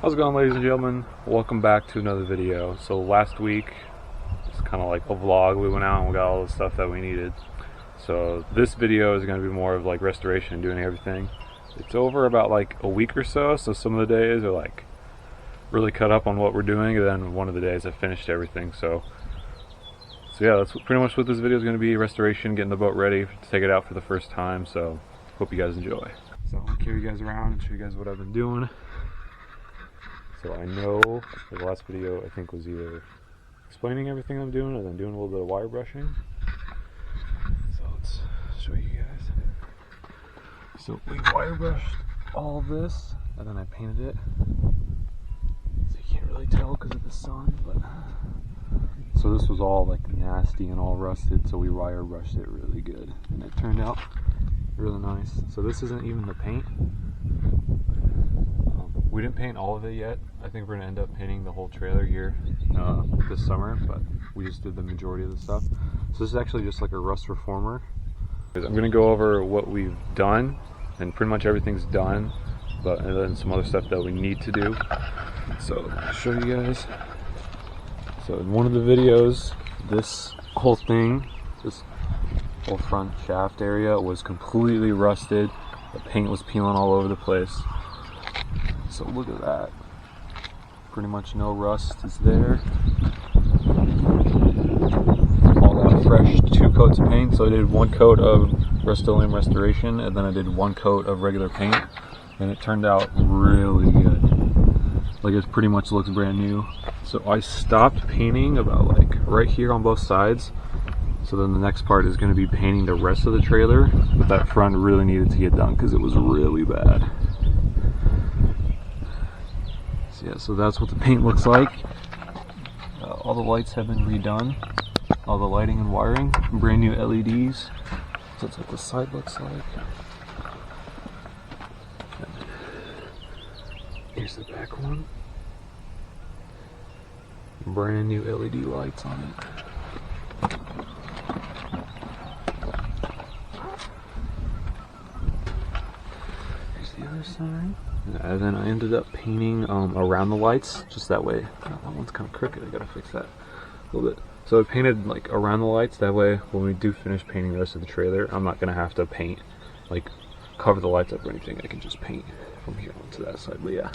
How's it going, ladies and gentlemen? Welcome back to another video. So last week, it's kind of like a vlog. We went out and we got all the stuff that we needed. So this video is going to be more of like restoration, doing everything. It's over about like a week or so, so some of the days are like really cut up on what we're doing, and then one of the days I finished everything. So yeah, that's pretty much what this video is going to be: restoration, getting the boat ready to take it out for the first time. So hope you guys enjoy. So I'll carry you guys around and show you guys what I've been doing. So I know the last video I think was either explaining everything I'm doing or then doing a little bit of wire brushing. So let's show you guys. So we wire brushed all of this and then I painted it. So you can't really tell because of the sun, but so this was all like nasty and all rusted, so we wire brushed it really good and it turned out really nice. So this isn't even the paint. We didn't paint all of it yet. I think we're gonna end up painting the whole trailer here this summer, but we just did the majority of the stuff. So this is actually just like a rust reformer. I'm gonna go over what we've done, and pretty much everything's done, and then some other stuff that we need to do. So I'll show you guys. So in one of the videos, this whole thing, this whole front shaft area was completely rusted. The paint was peeling all over the place. So look at that. Pretty much no rust is there. All that fresh 2 coats of paint. So I did 1 coat of Rust-Oleum Restoration and then I did 1 coat of regular paint. And it turned out really good. Like it pretty much looks brand new. So I stopped painting about like right here on both sides. So then the next part is going to be painting the rest of the trailer. But that front really needed to get done because it was really bad. Yeah, so that's what the paint looks like. All the lights have been redone. All the lighting and wiring, brand new LEDs. So that's what the side looks like. Here's the back one. Brand new LED lights on it. Here's the other side. And then I ended up painting around the lights, just that way. Oh, that one's kind of crooked, I gotta fix that a little bit. So I painted like around the lights, that way when we do finish painting the rest of the trailer, I'm not gonna have to paint, like cover the lights up or anything. I can just paint from here onto that side, but yeah.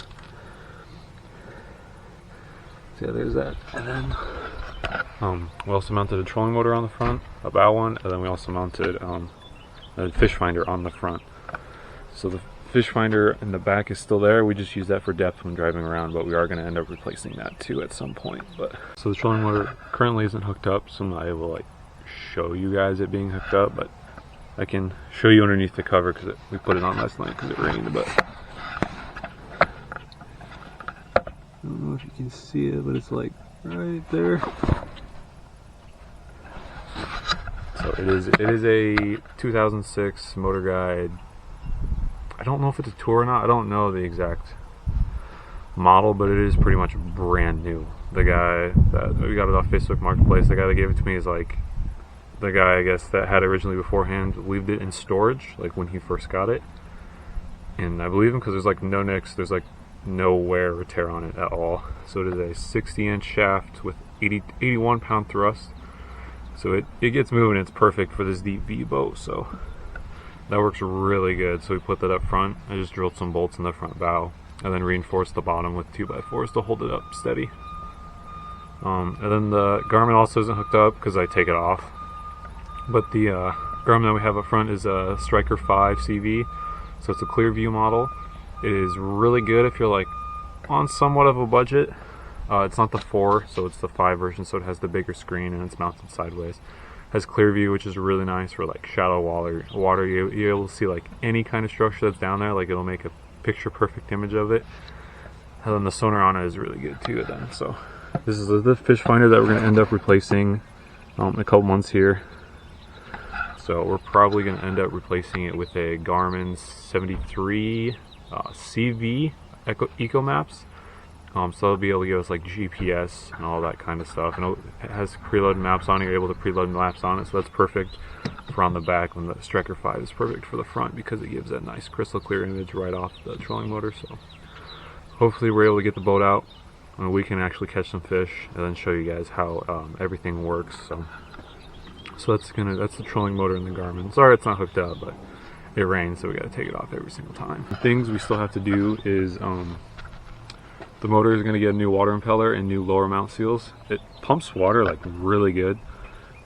So yeah, there's that. And then we also mounted a trolling motor on the front, a bow one, and then we also mounted a fish finder on the front. So the fish finder in the back is still there. We just use that for depth when driving around, but we are going to end up replacing that too at some point. But so the trolling motor currently isn't hooked up, so I'm not able to like show you guys it being hooked up, but I can show you underneath the cover because we put it on last night because it rained. But I don't know if you can see it, but it's like right there. So it is a 2006 Motor Guide. I don't know if it's a tour or not. I don't know the exact model, but it is pretty much brand new. The guy that we got it off Facebook Marketplace, the guy that gave it to me is like the guy I guess that had it originally beforehand, leaved it in storage like when he first got it. And I believe him because there's like no nicks, there's like no wear or tear on it at all. So it is a 60-inch shaft with 81 pound thrust. So it gets moving. It's perfect for this deep V boat. So that works really good. So we put that up front. I just drilled some bolts in the front bow and then reinforced the bottom with 2x4s to hold it up steady. And then the Garmin also isn't hooked up because I take it off. But the Garmin that we have up front is a Striker 5 CV. So it's a clear view model. It is really good if you're like on somewhat of a budget. It's not the 4, so it's the 5 version, so it has the bigger screen and it's mounted sideways. Has clear view, which is really nice for like shallow water. You're able to see like any kind of structure that's down there. Like it'll make a picture perfect image of it. And then the sonar on it is really good too. Then so this is the fish finder that we're going to end up replacing in a couple months here. So we're probably going to end up replacing it with a Garmin 73 CV Eco Maps. So they'll be able to give us like GPS and all that kind of stuff. And it has preloaded maps on it. You're able to preload maps on it, so that's perfect for on the back. When the Striker 5 is perfect for the front because it gives that nice crystal clear image right off the trolling motor. So hopefully we're able to get the boat out and we can actually catch some fish and then show you guys how everything works. So that's the trolling motor in the Garmin. Sorry it's not hooked up, but it rains, so we got to take it off every single time. The things we still have to do is the motor is going to get a new water impeller and new lower mount seals. It pumps water like really good.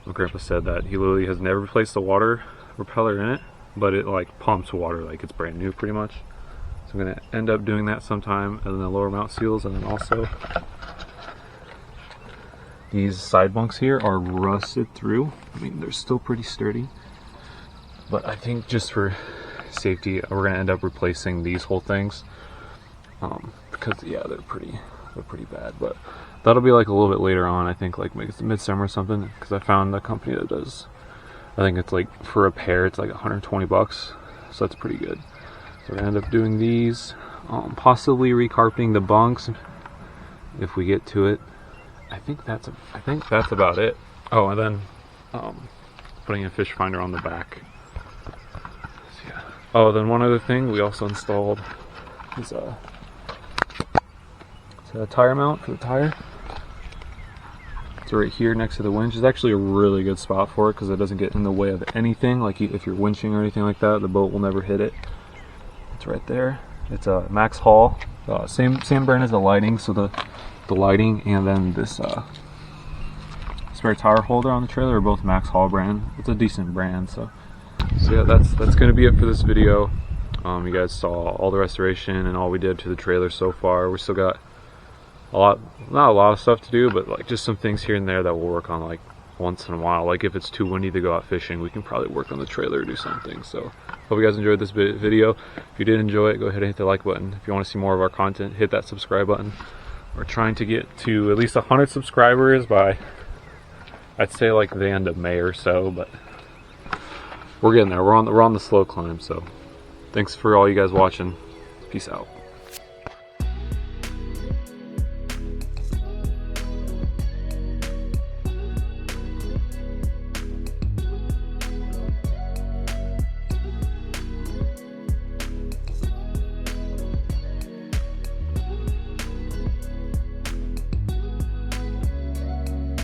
My grandpa said that he literally has never replaced the water repeller in it, but it like pumps water like it's brand new pretty much. So I'm going to end up doing that sometime, and then the lower mount seals, and then also these side bunks here are rusted through. I mean, they're still pretty sturdy, but I think just for safety, we're going to end up replacing these whole things because yeah, they're pretty bad. But that'll be like a little bit later on. I think like maybe it's midsummer or something, because I found a company that does. I think it's like for a pair, it's like 120 bucks, so that's pretty good. So we're gonna end up doing these, possibly recarpeting the bunks if we get to it. I think that's about it. Oh, and then putting a fish finder on the back. So, yeah. Oh, then one other thing we also installed is a tire mount for the tire. It's right here next to the winch. It's actually a really good spot for it because it doesn't get in the way of anything. Like if you're winching or anything like that, the boat will never hit it. It's right there. It's a Max Hall, same brand as the lighting. So the lighting and then this spare tire holder on the trailer are both Max Hall brand. It's a decent brand. So yeah, that's going to be it for this video. You guys saw all the restoration and all we did to the trailer so far. We still got not a lot of stuff to do, but like just some things here and there that we'll work on like once in a while. Like if it's too windy to go out fishing, we can probably work on the trailer or do something. So hope you guys enjoyed this video. If you did enjoy it, go ahead and hit the like button. If you want to see more of our content, hit that subscribe button. We're trying to get to at least 100 subscribers by, I'd say like the end of May or so, but we're getting there. We're on the slow climb. So thanks for all you guys watching. Peace out.